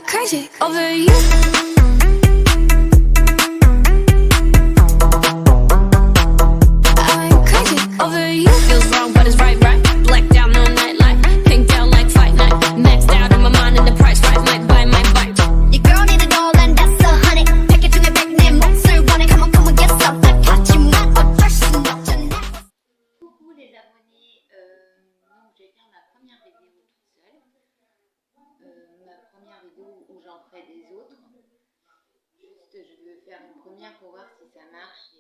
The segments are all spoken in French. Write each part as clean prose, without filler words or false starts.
crazy over you. I'm crazy over you. Feels wrong, but it's right, right. Blacked out, no nightlight. Pinked out like fight night. Maxed out in my mind and the price right. Might buy my bike. Your girl need a doll and that's a honey. Pack it to the back, 내 몫을 원해. Come on, get some. 하지만 어쩔 수 없잖아. Coucou les abonnés, donc je vais faire ma première vidéo toute seule, ma première vidéo où j'en ferai des autres. Juste je veux faire une première pour voir si ça marche.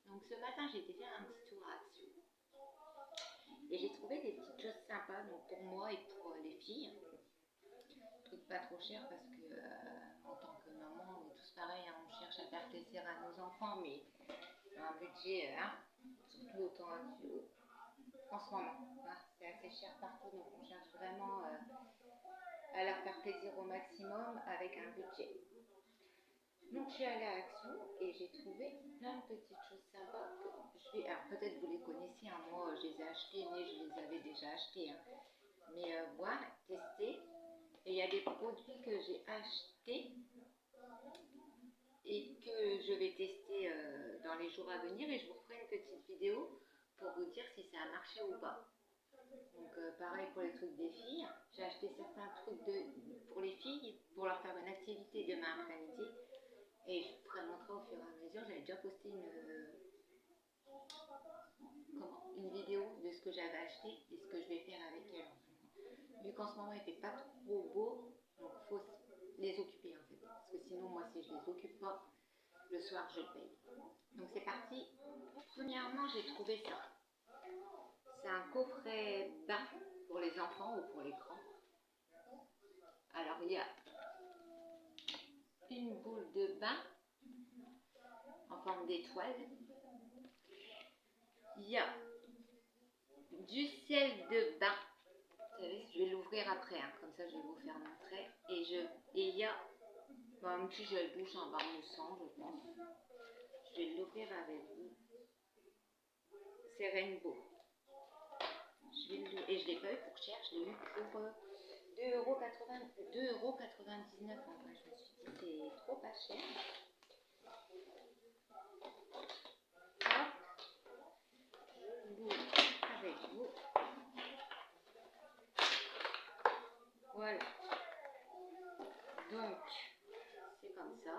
Donc ce matin j'ai été faire un petit tour à Action et j'ai trouvé des petites choses sympas donc pour moi et pour les filles. Trucs pas trop chers parce que en tant que maman on est tous pareils, hein, on cherche à faire plaisir à nos enfants mais un budget, surtout autant en ce moment, hein, c'est assez cher partout donc on cherche vraiment à leur faire plaisir au maximum avec un budget. Donc je suis allée à Action et j'ai trouvé plein de petites choses sympas que je vais, alors peut-être vous les connaissez, hein, moi je les ai achetées mais je les avais déjà achetées, hein, mais voir, tester, et il y a des produits que j'ai achetés et que je vais tester dans les jours à venir et je vous ferai une petite vidéo pour vous dire si ça a marché ou pas. Donc pareil pour les trucs des filles, j'ai acheté certains trucs pour les filles pour leur faire une activité demain après-midi et je vous ferai montrer au fur et à mesure. J'avais déjà posté une vidéo de ce que j'avais acheté et ce que je vais faire avec elles. Vu qu'en ce moment il fait pas trop beau, donc il faut les occuper en fait, parce que sinon moi si je les occupe pas, le soir je le paye. Donc c'est parti. Premièrement j'ai trouvé ça. C'est un coffret bain pour les enfants ou pour les grands. Alors il y a une boule de bain en forme d'étoile. Il y a du sel de bain. Vous savez, je vais l'ouvrir après, hein, comme ça je vais vous faire montrer. Et il y a un petit gel douche en bain moussant, je pense. Je vais l'ouvrir avec vous. C'est Rainbow. Et je ne l'ai pas eu pour cher, je l'ai eu pour 2,99 €. En vrai, je me suis dit c'est trop pas cher. Hop, je l'ouvre avec vous. Voilà. Donc, c'est comme ça.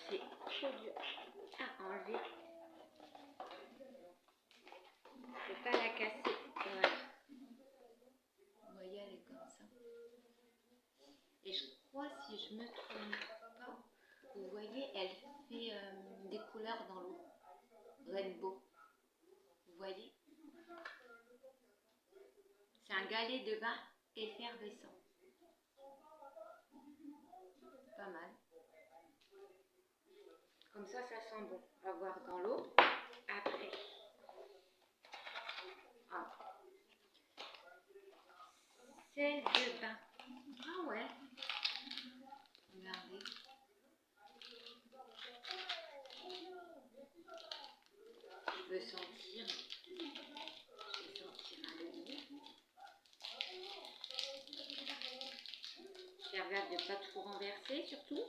C'est trop dur à enlever. Je ne peux pas la casser. Voilà. Vous voyez, elle est comme ça. Et je crois, si je me trompe pas, vous voyez, elle fait des couleurs dans l'eau. Rainbow. Vous voyez? C'est un galet de bain effervescent. Pas mal. Comme ça sent bon. On va voir dans l'eau. Après. Ah. Sel de bain. Ah ouais. Regardez. Je veux sentir. Je vais sentir un peu. Je regarde de ne pas tout renverser surtout.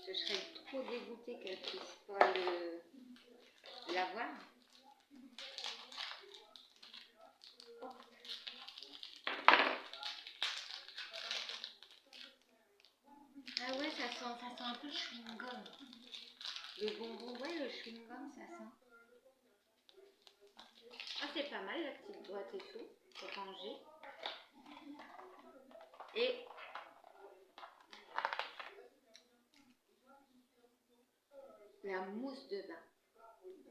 Je serais trop dégoûtée qu'elle ne puisse pas l'avoir. Ah ouais, ça sent un peu le chewing-gum. Le bonbon, ouais, le chewing-gum, ça sent. Ah, c'est pas mal la petite boîte et tout, pour ranger. Et la mousse de bain.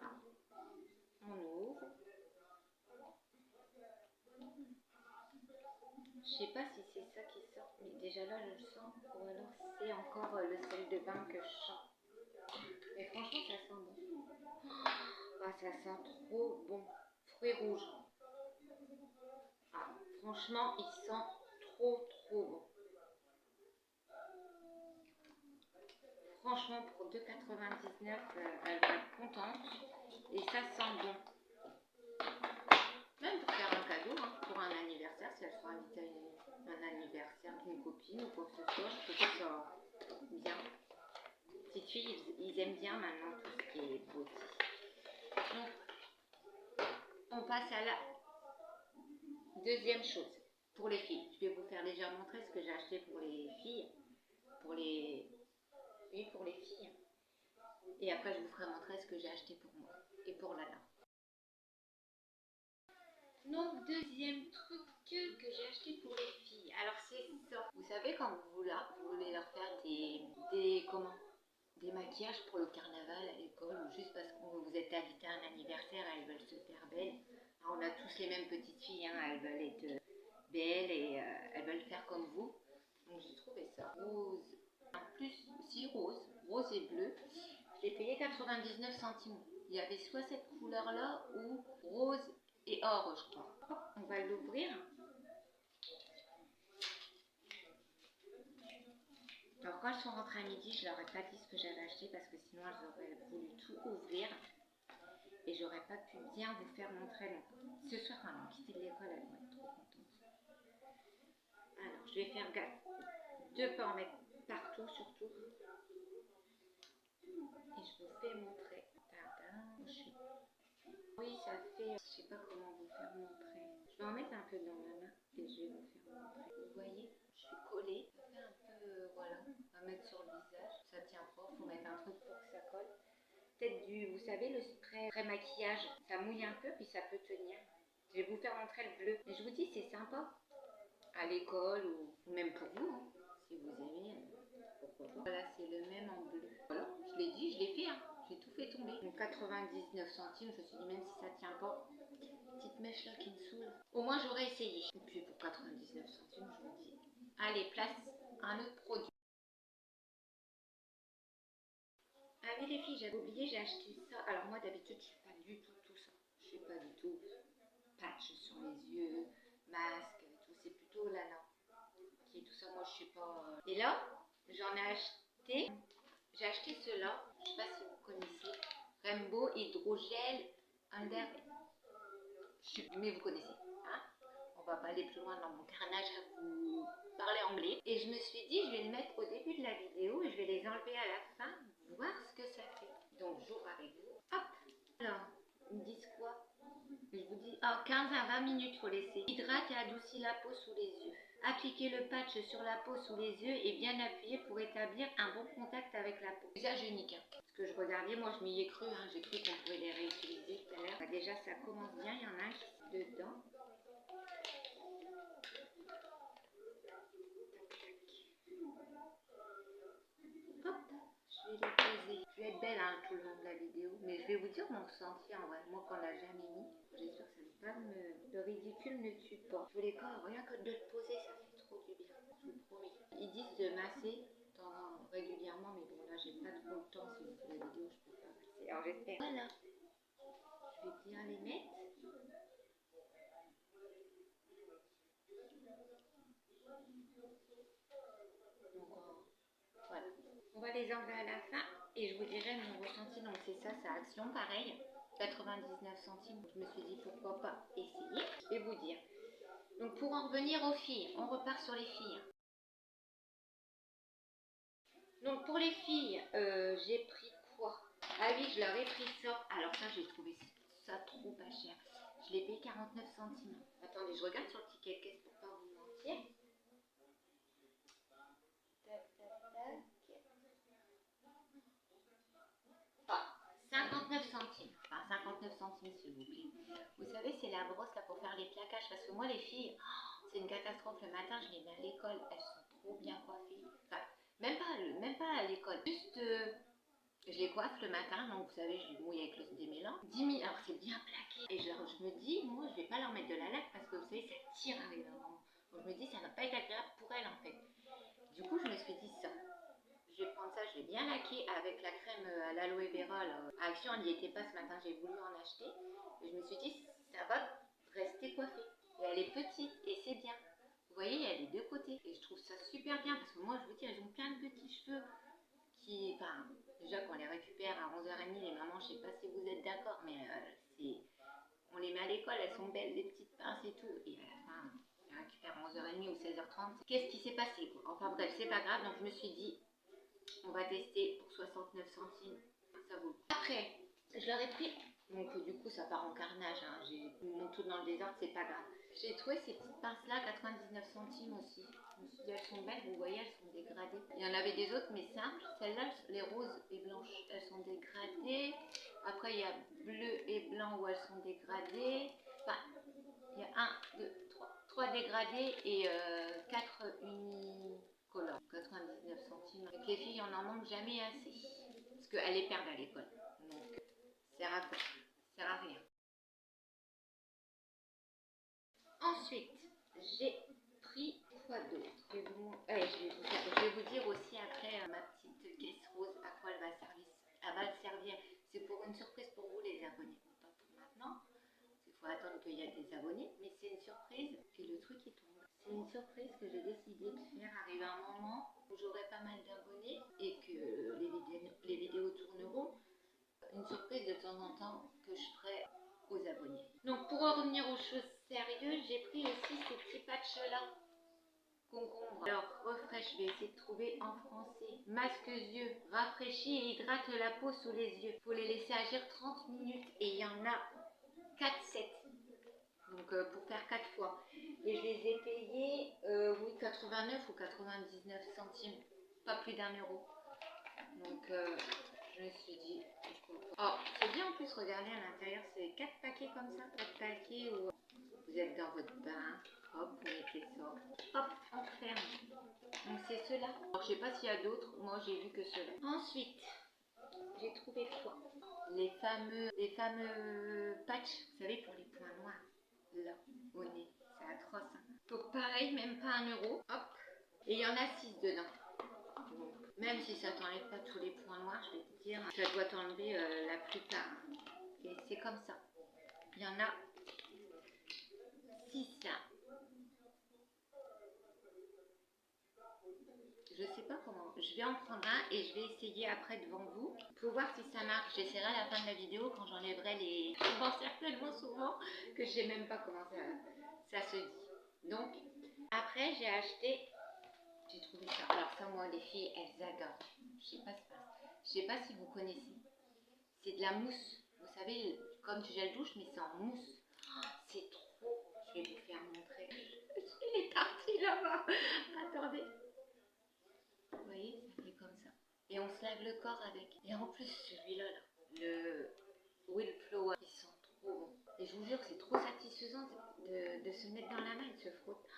Ah. On ouvre. Je sais pas si c'est ça qui sort, mais déjà là je le sens, ou alors c'est encore le sel de bain que je sens. Mais franchement ça sent bon. Ah, ça sent trop bon. Fruits rouges. Ah, franchement il sent trop bon. Franchement, pour 2,99 elle va être contente. Et ça sent bon. Même pour faire un cadeau, hein, pour un anniversaire, si elle soit invitée à un anniversaire d'une copine ou quoi que ce soit, je trouve que ça bien. Petites filles, ils aiment bien maintenant tout ce qui est beauty. Donc, on passe à la deuxième chose. Pour les filles, je vais vous faire déjà montrer ce que j'ai acheté pour les filles. Pour les filles. Et après, je vous ferai montrer ce que j'ai acheté pour moi et pour Lana. Donc, deuxième truc que j'ai acheté pour les filles. Alors, c'est ça. Vous savez, quand vous voulez leur faire des maquillages pour le carnaval à l'école, ou juste parce que vous êtes invité à un anniversaire, elles veulent se faire belles. Alors, on a tous les mêmes petites filles, hein, elles veulent être belles et elles veulent faire comme vous. Donc, j'ai trouvé ça rose. En plus, aussi rose et bleu. J'ai payé 99 centimes. Il y avait soit cette couleur-là ou rose et or, je crois. On va l'ouvrir. Alors quand elles sont rentrées à midi, je leur ai pas dit ce que j'avais acheté parce que sinon elles auraient voulu tout ouvrir et j'aurais pas pu bien vous faire montrer. Donc ce soir quand elles ont quitté l'école, elles vont être trop contentes. Alors je vais faire gaffe de ne pas en mettre partout surtout. Et je vous fais montrer. Oui, ça fait, je sais pas comment vous faire montrer. Je vais en mettre un peu dans ma main et je vais vous faire montrer. Vous voyez, je suis collée. Ça fait un peu, voilà, on va mettre sur le visage. Ça tient pas, faut mettre un truc pour que ça colle. Peut-être vous savez, le spray maquillage, ça mouille un peu puis ça peut tenir. Je vais vous faire montrer le bleu. Mais je vous dis, c'est sympa. À l'école ou même pour vous, hein, si vous aimez, pourquoi pas. Voilà, c'est le même en bleu. Voilà, je l'ai dit, je l'ai fait, hein. J'ai tout fait tomber. Donc 99 centimes, je me suis dit même si ça tient pas, petite mèche là qui me saoule. Au moins j'aurais essayé. Et puis pour 99 centimes, je vous dis, allez, place un autre produit. Ah oui les filles, j'avais oublié, j'ai acheté ça. Alors moi d'habitude, je suis pas du tout ça. Je suis pas du tout patch sur les yeux, masque et tout. C'est plutôt Lana qui est tout ça. Moi je suis pas. Et là, j'en ai acheté. J'ai acheté ceux-là. Je sais pas si vous connaissez. Rainbow Hydrogel Under. Mais vous connaissez, hein? On va pas aller plus loin dans mon carnage à vous parler anglais. Et je me suis dit, je vais le mettre au début de la vidéo et je vais les enlever à la fin, voir ce que ça fait. Donc j'ouvre avec vous. Hop. Alors, ils me disent quoi? Je vous dis, 15 à 20 minutes faut laisser. Hydrate et adoucit la peau sous les yeux. Appliquez le patch sur la peau sous les yeux et bien appuyer pour établir un bon contact avec la peau. Usage unique. Hein. Parce que je regardais, moi je m'y ai cru, hein. J'ai cru qu'on pouvait les réutiliser tout à l'heure. Bah, déjà ça commence bien, il y en a un qui est dedans. Hop, je vais les poser. Je vais être belle hein, tout le long de la vidéo, mais je vais vous dire mon ressenti en vrai. Moi qu'on l'a jamais mis, j'espère que ça ne va pas le ridicule ne tue pas. Je voulais quand rien que de le poser, ça fait trop du bien, je vous promets. Ils disent de masser régulièrement, mais bon là j'ai pas trop le temps, si vous faites la vidéo je peux pas masser. Alors j'espère. Voilà, je vais bien les mettre. Voilà. On va les enlever à la fin et je vous dirai mon ressenti. Donc c'est ça, sa action, pareil, 99 centimes. Je me suis dit pourquoi pas essayer. Je vais vous dire. Donc pour en revenir aux filles, on repart sur les filles. Donc pour les filles, j'ai pris quoi? Ah oui, je leur ai pris ça. Alors ça, j'ai trouvé ça trop pas cher. Je l'ai payé 49 centimes. Attendez, je regarde sur le ticket de caisse pour pas vous mentir. 59 centimes, enfin 59 centimes s'il vous plaît. Vous savez, c'est la brosse là pour faire les plaquages parce que moi les filles, c'est une catastrophe. Le matin, je les mets à l'école, elles sont trop bien coiffées. Enfin, même pas à l'école, juste je les coiffe le matin, donc vous savez, je les mouille avec le démêlant. 10 000, alors c'est bien plaqué. Et je me dis, moi je vais pas leur mettre de la laque parce que vous savez, ça tire avec donc je me dis, ça va pas être agréable pour elles en fait. Du coup, je me suis dit ça. Je vais prendre ça, je vais bien laquer avec la crème à l'aloe vera. À Action, elle n'y était pas ce matin, j'ai voulu en acheter. Et je me suis dit, ça va rester coiffé. Et elle est petite et c'est bien. Vous voyez, il y a les deux côtés. Et je trouve ça super bien parce que moi, je vous dis, elles ont plein de petits cheveux qui, enfin, je sais pas si vous êtes d'accord, mais on les met à l'école, elles sont belles, les petites pinces et tout, et à la fin, on les récupère à 11h30 ou 16h30. Qu'est-ce qui s'est passé, quoi? Enfin bref, c'est pas grave, donc je me suis dit, on va tester pour 69 centimes, ça vaut le coup. Après, je leur ai pris, donc du coup ça part en carnage, hein. J'ai mon tout dans le désordre, c'est pas grave. J'ai trouvé ces petites pinces là 99 centimes aussi. Je me suis dit elles sont belles, vous voyez elles sont dégradées. Il y en avait des autres mais simples, celles-là les roses et blanches elles sont dégradées. Après il y a bleu et blanc où elles sont dégradées. Enfin il y a 1, 2, 3 dégradés et 4 unicolores. 99 centimes. Avec les filles on n'en manque jamais assez. Parce qu'elles les perdent à l'école. Donc ça sert à quoi? Ça sert à rien. Ensuite, j'ai pris quoi d'autre? Je vais vous dire aussi après ma petite caisse rose à quoi elle va servir. Elle va servir. C'est pour une surprise pour vous les abonnés. Pas pour maintenant. Il faut attendre qu'il y ait des abonnés. Mais c'est une surprise. Et le truc il tombe. C'est une surprise que j'ai décidé de faire arriver à un moment où j'aurai pas mal d'abonnés et que les vidéos tourneront. Une surprise de temps en temps que je ferai aux abonnés. Donc pour en revenir aux choses sérieuses, j'ai pris aussi ces petits patchs là, concombre. Alors refresh, je vais essayer de trouver en français. Masque yeux, rafraîchit et hydrate la peau sous les yeux. Faut les laisser agir 30 minutes et il y en a 4 sets. Donc pour faire 4 fois. Et je les ai payés, oui 89 ou 99 centimes, pas plus d'1 euro. Donc je me suis dit, oh, c'est bien en plus, regardez à l'intérieur, c'est 4 paquets comme ça, 4 paquets où vous êtes dans votre bain, hop, vous mettez ça, hop, on ferme. Donc c'est ceux-là. Alors je sais pas s'il y a d'autres, moi j'ai vu que ceux-là. Ensuite, j'ai trouvé quoi? Les fameux patchs, vous savez, pour les points noirs, là, au nez, c'est atroce. Hein. Donc pareil, même pas 1 euro, hop, et il y en a 6 dedans. Même si ça t'enlève pas tous les points noirs, je vais te dire, ça doit t'enlever la plupart. Et c'est comme ça. Il y en a 6 là. Je sais pas comment. Je vais en prendre un et je vais essayer après devant vous pour voir si ça marche. J'essaierai à la fin de la vidéo quand j'enlèverai les... Je pense certainement souvent que je sais même pas comment ça se dit. Donc, après j'ai acheté... J'ai trouvé ça. Alors ça, moi, les filles, elles adorent. Je sais pas si vous connaissez. C'est de la mousse. Vous savez, comme du gel douche, mais c'est en mousse. Oh, c'est trop. Je vais vous faire montrer. Il est parti là-bas. Attendez. Vous voyez, ça fait comme ça. Et on se lave le corps avec. Et en plus, celui-là, là, le Wildflower, ils sont trop bons. Et je vous jure que c'est trop satisfaisant de se mettre dans la main et de se frotter.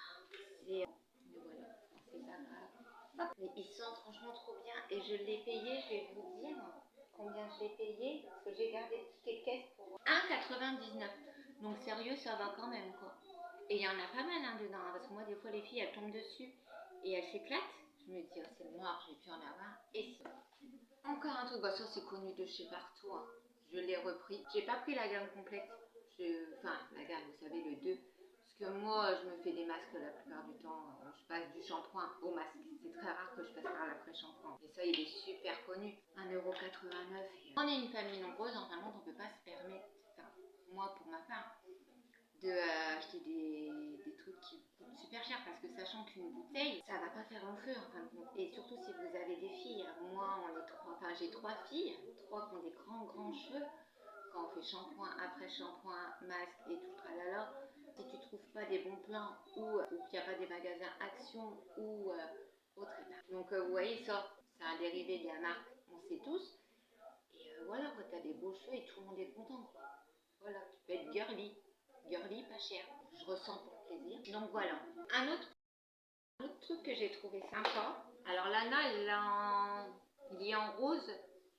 Mais voilà, c'est pas grave. Mais ils sentent franchement trop bien. Et je l'ai payé, je vais vous dire combien je l'ai payé. Parce que j'ai gardé toutes les caisses pour 1,99. Donc sérieux, ça va quand même quoi. Et il y en a pas mal hein, dedans. Hein, parce que moi, des fois, les filles, elles tombent dessus et elles s'éclatent. Je me dis, oh, c'est noir, j'ai pu en avoir. Et si. Encore un truc, bah, ça c'est connu de chez partout. Hein. Je l'ai repris. J'ai pas pris la gamme complète. Enfin, la gamme, vous savez, le 2. Parce que moi, je me fais des masques la plupart du temps. Je passe du shampoing au masque. C'est très rare que je passe par l'après-shampoing. Et ça, il est super connu. 1,89 €. On est une famille nombreuse, en fin de compte, on peut pas se permettre, enfin, moi pour ma part, acheter des trucs qui coûtent super cher parce que sachant qu'une bouteille ça va pas faire long feu en fin de compte et surtout si vous avez des filles, moi on est 3, enfin j'ai 3 filles, 3 qui ont des grands cheveux, quand on fait shampoing, après shampoing, masque et tout le tralala, si tu trouves pas des bons plans ou qu'il n'y a pas des magasins Action ou autre donc vous voyez ça, c'est un dérivé de la marque, on sait tous et voilà quoi, t'as des beaux cheveux et tout le monde est content quoi. Voilà, tu peux être girly, pas cher. Je ressens pour le plaisir. Donc voilà. Un autre truc que j'ai trouvé sympa. Alors Lana, il est en rose,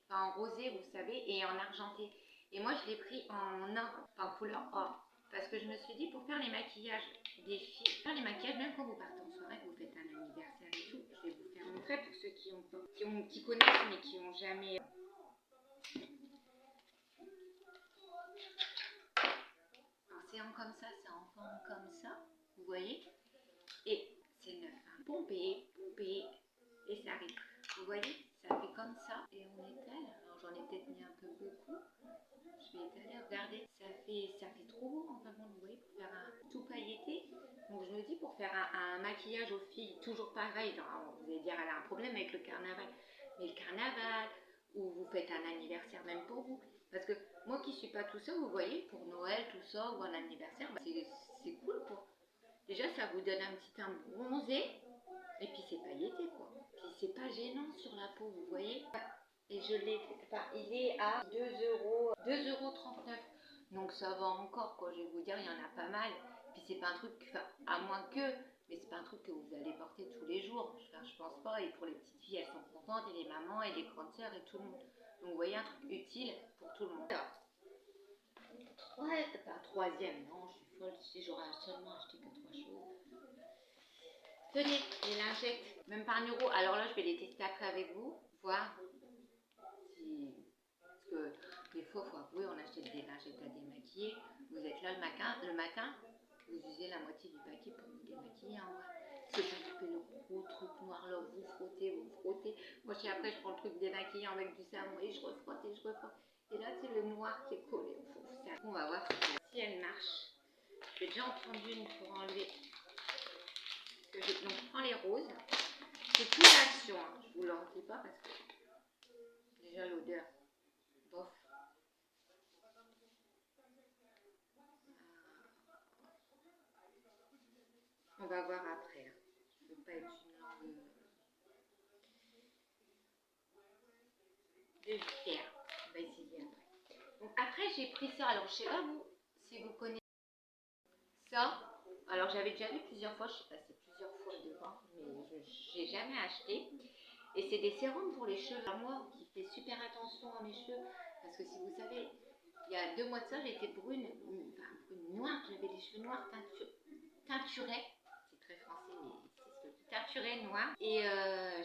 enfin en rosé, vous savez, et en argenté. Et moi, je l'ai pris en or, en couleur or. Parce que je me suis dit, pour faire les maquillages des filles, faire les maquillages, même quand vous partez en soirée, que vous faites un anniversaire et tout, je vais vous faire montrer pour ceux qui connaissent mais qui n'ont jamais... C'est en comme ça, c'est en forme comme ça, vous voyez, et c'est neuf, hein. Pompé, et ça arrive, vous voyez, ça fait comme ça, et on étale, alors j'en ai peut-être mis un peu beaucoup, vais étaler, regardez, ça fait trop beau en fin de compte, vous voyez, pour faire un tout pailleté. Donc je me dis, pour faire un maquillage aux filles, toujours pareil, genre, vous allez dire, elle a un problème avec le carnaval, mais le carnaval, ou vous faites un anniversaire même pour vous. Parce que moi qui suis pas tout ça, vous voyez, pour Noël, tout ça, ou un anniversaire, bah, c'est cool quoi. Déjà, ça vous donne un petit teint bronzé, et puis c'est pailleté quoi. Puis c'est pas gênant sur la peau, vous voyez. Et je l'ai, enfin, il est à 2,39 €. Donc ça va encore quoi, je vais vous dire, il y en a pas mal. Puis c'est pas un truc, enfin, à moins que, mais c'est pas un truc que vous allez porter tous les jours. Enfin, je pense pas, et pour les petites filles, elles sont contentes, et les mamans, et les grandes sœurs, et tout le monde. Donc vous voyez, un truc utile pour tout le monde. Alors, troisième, non, je suis folle, si j'aurais seulement acheté que 3 choses. Tenez, les lingettes, même pas 1 €. Alors là, je vais les tester après avec vous, voir si... Parce que des fois, il faut avouer, on achète des lingettes à démaquiller. Vous êtes là le matin, vous usez la moitié du paquet pour vous démaquiller. Hein, ouais. Parce que ça fait le gros truc noir là, vous frottez. Moi, après, je prends le truc démaquillant avec du savon et je refrotte. Et là, c'est le noir qui est collé au fond. On va voir si elle marche. J'ai déjà en prendre une pour enlever. Donc, je prends les roses. C'est plus l'action, hein. Je vous le redis pas parce que déjà l'odeur, bof. On va voir après. Hein. Je ne veux pas être une langue de vipère. On va essayer après. Donc après, j'ai pris ça. Alors, je sais pas vous, si vous connaissez ça. Alors, j'avais déjà vu plusieurs fois. Je suis passée plusieurs fois devant, mais je n'ai jamais acheté. Et c'est des sérums pour les cheveux. Alors, moi, qui fais super attention à mes cheveux, parce que si vous savez, il y a 2 mois de ça, j'étais brune noire. J'avais les cheveux noirs teinturés. C'est très français, mais c'est ce que je dis. Teinturés, noirs. Et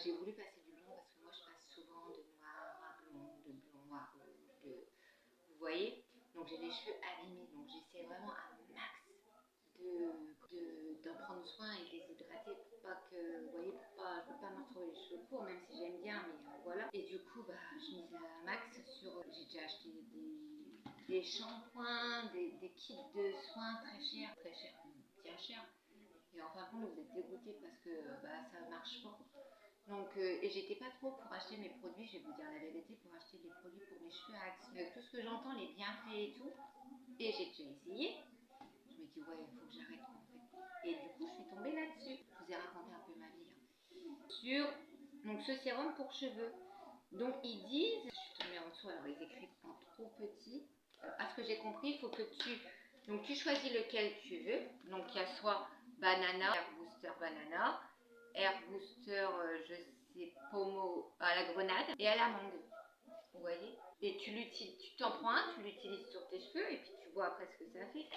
j'ai voulu passer du blond parce que moi, je passe souvent de noir à blond, de blond à rouge. Vous voyez? Donc, j'ai les cheveux abîmés. Donc, j'essaie vraiment un max d'en prendre soin et de les hydrater pour pas que, vous voyez, je peux pas me retrouver les cheveux courts, même si j'aime bien, mais voilà. Et du coup, je mise un max sur, j'ai déjà acheté des shampoings, des kits de soins très chers, bien chers. Et en fin de compte, vous êtes dégoûtés parce que ça marche pas. Donc, et j'étais pas trop pour acheter mes produits, je vais vous dire la vérité, pour acheter des produits pour mes cheveux à axe. Mais tout ce que j'entends, les bienfaits et tout, et j'ai déjà essayé. Je me dis, ouais, il faut que j'arrête en fait. Et du coup, je suis tombée là-dessus. Je vous ai raconté un peu ma vie. Hein. Sur donc, ce sérum pour cheveux. Donc, ils disent, je suis tombée en dessous, alors ils écrivent en trop petit. À ce que j'ai compris, il faut que tu choisis lequel tu veux. Donc, il y a soit banana, Air Booster banana, Air Booster, je sais, pommeau à la grenade et à l'amande. Vous voyez? Et tu t'en prends un, tu l'utilises sur tes cheveux et puis tu vois après ce que ça fait.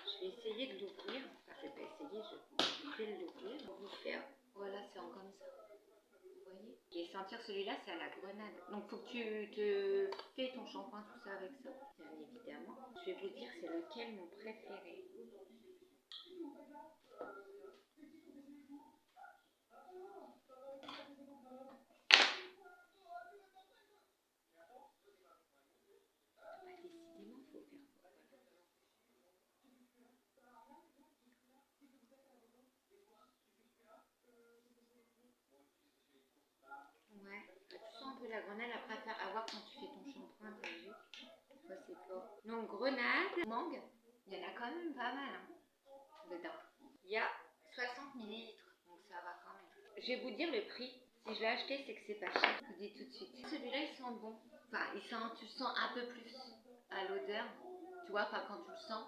Je vais essayer de l'ouvrir. Enfin, je vais pas essayer, je vais l'ouvrir. Pour vous faire, voilà, c'est en comme ça. Vous voyez? Je vais sentir celui-là, c'est à la grenade. Donc, il faut que tu te fais ton shampoing, tout ça avec ça, bien évidemment. Je vais vous dire, c'est lequel mon préféré. Décidément, il faut faire quoi? Ouais, tu sens un peu la grenade après à voir quand tu fais ton shampoing, t'as vu? Ça c'est fort. Donc grenade, mangue, il y en a quand même pas mal hein, dedans. Il y a 60 ml, donc ça va quand même. Je vais vous dire le prix. Si je l'ai acheté, c'est que c'est pas cher. Je vous dis tout de suite. Celui-là, il sent bon. Enfin, tu le sens un peu plus à l'odeur. Tu vois, enfin, quand tu le sens,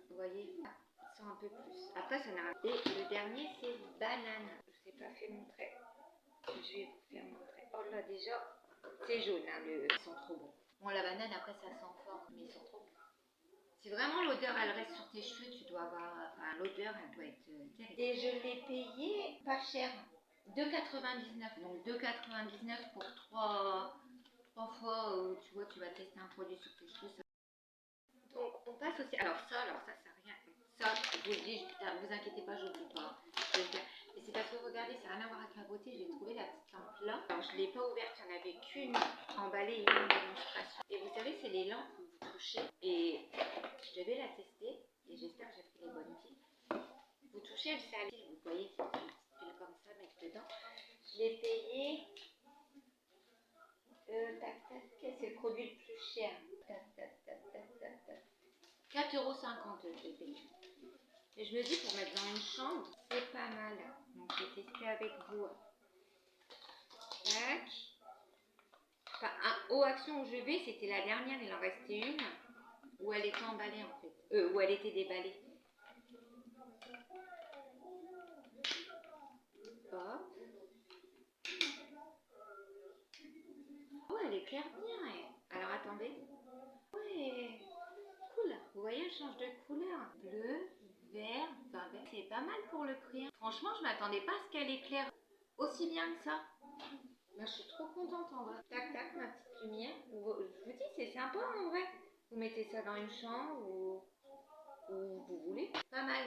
vous voyez, il sent un peu plus. Après, ça n'a rien. Et le dernier, c'est banane. Je ne vous ai pas fait montrer. Je vais vous faire montrer. Oh là, déjà, c'est jaune, hein, ils sont trop bons. Bon, la banane, après, ça sent fort, mais ils sont trop bons. Si vraiment l'odeur, elle reste sur tes cheveux, tu dois avoir... Enfin, l'odeur, elle doit être terrible. Et je l'ai payé pas cher. 2,99. Donc, 2,99 pour 3 fois où tu vois, tu vas tester un produit sur tes cheveux. Donc, on passe aussi... Alors, ça, c'est rien. Ça, je vous le dis, putain, vous inquiétez pas, je n'oublie pas. Et c'est parce que regardez, ça n'a rien à voir avec la beauté. J'ai trouvé la petite lampe là. Alors, je ne l'ai pas ouverte, il n'y en avait qu'une emballée, une démonstration. Et vous savez, c'est les lampes que vous touchez. Et je devais la tester et j'espère que j'ai pris les bonnes piles. Vous touchez, elle s'allume, vous voyez, c'est une petite pile comme ça, mettre dedans. Je l'ai payé. Tac, tac, c'est le produit le plus cher. Tac, tac, tac, tac, tac, tac. 4,50 € je l'ai payé. Et je me dis, pour mettre dans une chambre, c'est pas mal. Donc, je vais tester avec vous. Tac. Enfin, au Action où je vais, c'était la dernière, il en restait une, où elle était emballée en fait. Où elle était déballée. Hop. Oh, elle éclaire bien. Alors, attendez. Ouais. Cool. Vous voyez, elle change de couleur. Bleu, vert, enfin vert. C'est pas mal pour le prix. Franchement, je m'attendais pas à ce qu'elle éclaire aussi bien que ça. Moi, je suis trop contente en vrai. Tac, tac, ma petite lumière. Je vous dis, c'est sympa en vrai. Vous mettez ça dans une chambre ou vous voulez. Pas mal.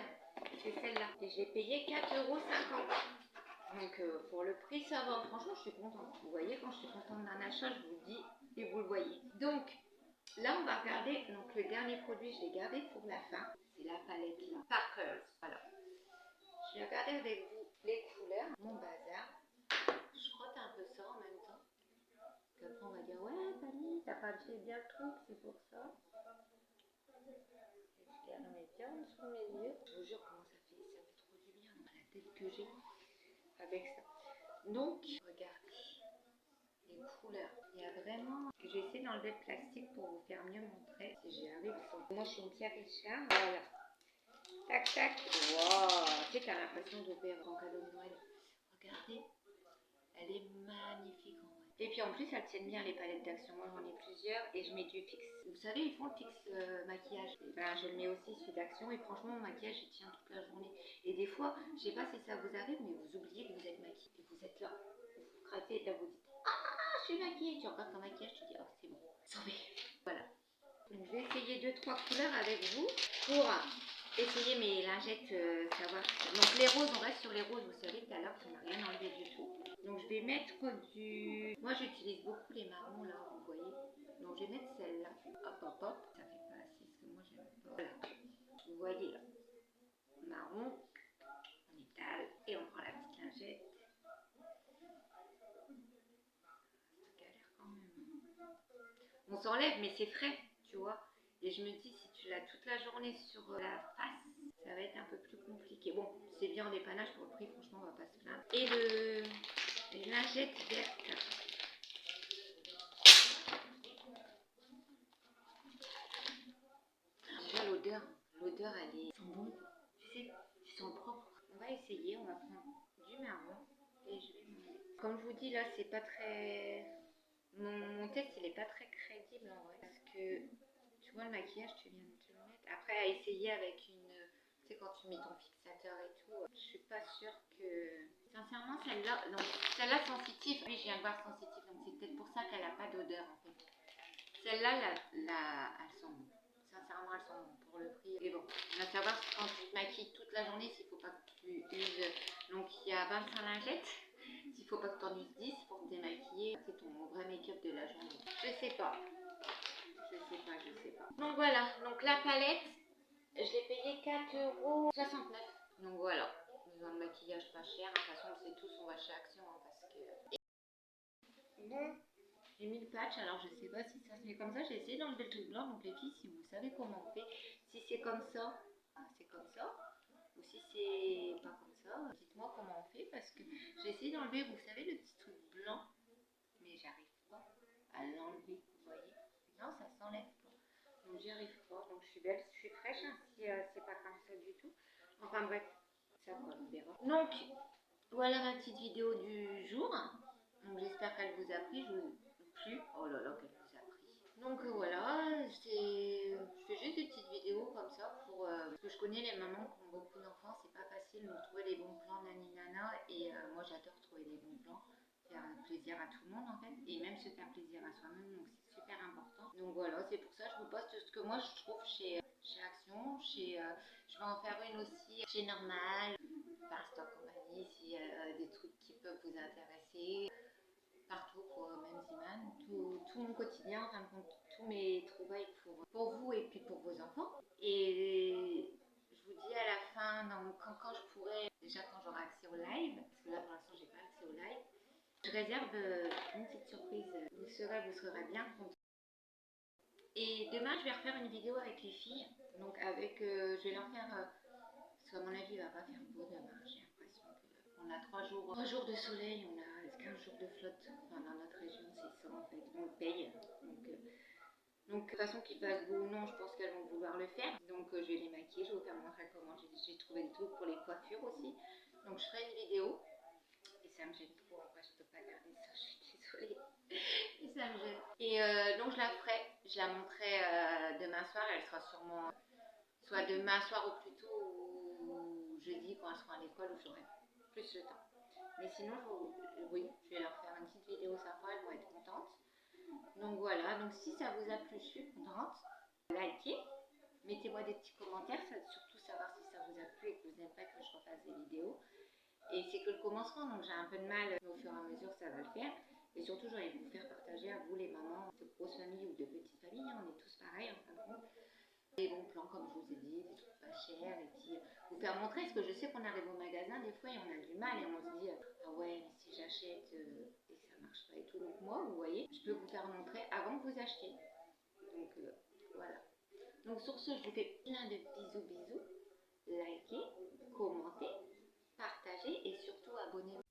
C'est celle-là. Et je l'ai payé 4,50 €. Donc, pour le prix, ça va. Franchement, je suis contente. Vous voyez, quand je suis contente d'un achat, je vous le dis et vous le voyez. Donc, là, on va regarder. Donc, le dernier produit, je l'ai gardé pour la fin. C'est la palette là. Sparkles. Voilà. Je vais regarder avec vous les couleurs. Mon bazar. Je frotte un peu ça en même temps. Après, on va dire, ouais, Fanny, t'as pas fait bien le truc, c'est pour ça. Je les remets bien en dessous de mes yeux. Je vous jure, comment ça fait trop du bien dans la tête que j'ai avec ça. Donc, regardez les couleurs. Il y a vraiment. Je vais essayer d'enlever le plastique pour vous faire mieux montrer si j'y arrive. Moi, je suis une Pierre Richard. Voilà. Tac, tac. Wow. Tu sais, t'as l'impression d'ouvrir un cadeau de Noël. Regardez. Elle est magnifique en vrai. Et puis en plus, elles tiennent bien les palettes d'Action. Moi, j'en ai plusieurs et je mets du fixe. Vous savez, ils font le fixe maquillage. Et ben, je le mets aussi celui d'Action et franchement, mon maquillage, il tient toute la journée. Et des fois, je sais pas si ça vous arrive, mais vous oubliez que vous êtes maquillée. Et vous êtes là, vous craquez et là, vous dites, ah, je suis maquillée. Tu regardes ton maquillage, tu dis, oh, c'est bon, sauvé. Voilà. Donc, je vais essayer 2-3 couleurs avec vous pour essayer mes lingettes, savoir. Donc, les roses, on reste sur les roses. Vous savez, tout à l'heure, ça n'a rien enlevé du tout. Donc, je vais mettre du. Moi, j'utilise beaucoup les marrons là, vous voyez. Donc, je vais mettre celle-là. Hop, hop, hop. Ça fait pas assez, parce que moi, j'aime pas. Voilà. Vous voyez là. Marron. On étale. Et on prend la petite lingette. Ça galère quand même. On s'enlève, mais c'est frais, tu vois. Et je me dis, si tu l'as toute la journée sur la face, ça va être un peu plus compliqué. Bon, c'est bien en dépannage pour le prix, franchement, on va pas se plaindre. Et les lingettes vertes. Déjà, l'odeur, elle est. Ils sont bons. Tu sais, ils sont propres. On va essayer, on va prendre du marron et je vais manger. Comme je vous dis, là, c'est pas très. Mon test, il est pas très crédible en vrai. Parce que, tu vois, le maquillage, tu viens de te le mettre. Après, à essayer avec une. Tu sais, quand tu mets ton fixateur et tout, je suis pas sûre que. Sincèrement, celle-là sensitive, oui, je viens de voir sensitive, donc c'est peut-être pour ça qu'elle n'a pas d'odeur en fait. Celle-là, elles sont bonnes. Sincèrement, elles sont bonnes pour le prix. Et bon, on va savoir quand tu te maquilles toute la journée, s'il ne faut pas que tu uses. Donc, il y a 25 lingettes. S'il ne faut pas que tu en uses 10 pour te démaquiller, c'est ton vrai make-up de la journée. Je sais pas. Donc voilà, donc la palette, je l'ai payée 4,69 €. Donc voilà, besoin de maquillage pas cher. De toute façon, on le sait tous, on va chez Action parce que. Bon, j'ai mis le patch, alors je sais pas si ça se met comme ça. J'ai essayé d'enlever le truc blanc, donc les filles, si vous savez comment on fait, si c'est comme ça, c'est comme ça. Ou si c'est pas comme ça, dites-moi comment on fait parce que j'ai essayé d'enlever, vous savez, le petit truc blanc, mais j'arrive pas à l'enlever, vous voyez. Non, ça s'enlève pas. Donc j'y arrive pas, donc je suis belle, je suis fraîche hein, si c'est pas comme ça du tout. Enfin bref, ça on verra. Donc voilà ma petite vidéo du jour. Donc j'espère qu'elle vous a plu. Oh là là, qu'elle vous a pris. Donc voilà, je fais juste des petites vidéos comme ça pour parce que je connais les mamans qui ont beaucoup d'enfants, c'est pas facile de trouver les bons plans naninana et moi j'adore trouver les bons plans, faire plaisir à tout le monde en fait et même se faire plaisir à soi-même, donc c'est super important. Donc voilà, c'est pour ça que je vous poste ce que moi je trouve chez Action, je vais en faire une aussi chez Normal, par Stock Company, s'il y a des trucs qui peuvent vous intéresser. tout mon quotidien, en fin de compte, tous mes trouvailles pour vous et puis pour vos enfants. Et je vous dis à la fin, donc, quand je pourrai, déjà quand j'aurai accès au live, parce que là pour l'instant j'ai pas accès au live, je réserve une petite surprise. Vous serez bien contents. Et demain je vais refaire une vidéo avec les filles. Donc je vais leur faire, parce qu'à mon avis il va pas faire beau demain, j'ai l'impression qu'on a 3 jours de soleil, on a 15 jours de flotte. Enfin dans notre région c'est ça en fait, on le paye. Donc de toute façon qu'il fasse beau ou non, je pense qu'elles vont vouloir le faire. Donc je vais les maquiller, je vais vous faire montrer comment j'ai trouvé des trucs pour les coiffures aussi. Donc je ferai une vidéo. Et ça me gêne trop, en vrai je peux pas garder ça, je suis désolée. Et ça me gêne. Et donc je la ferai, je la montrerai demain soir, elle sera sûrement soit demain soir au plus tôt ou jeudi quand elles seront à l'école où j'aurai plus de temps. Mais sinon, oui, je vais leur faire une petite vidéo sympa, elles vont être contentes. Donc voilà, donc si ça vous a plu, je suis contente. Likez, mettez-moi des petits commentaires, ça surtout savoir si ça vous a plu et que vous n'aimez pas que je refasse des vidéos. Et c'est que le commencement, donc j'ai un peu de mal, mais au fur et à mesure ça va le faire. Et surtout, j'ai envie de vous faire partager à vous les mamans de grosses familles ou de petites familles, hein, on est tous pareils en fin de compte. Des bons plans comme je vous ai dit, des trucs pas chers, et puis vous faire montrer, parce que je sais qu'on arrive au magasin des fois et on a du mal et on se dit ah ouais mais si j'achète et ça marche pas et tout. Donc moi vous voyez, je peux vous faire montrer avant que vous achetiez. Donc voilà. Donc sur ce je vous fais plein de bisous, likez, commentez, partagez et surtout abonnez-vous.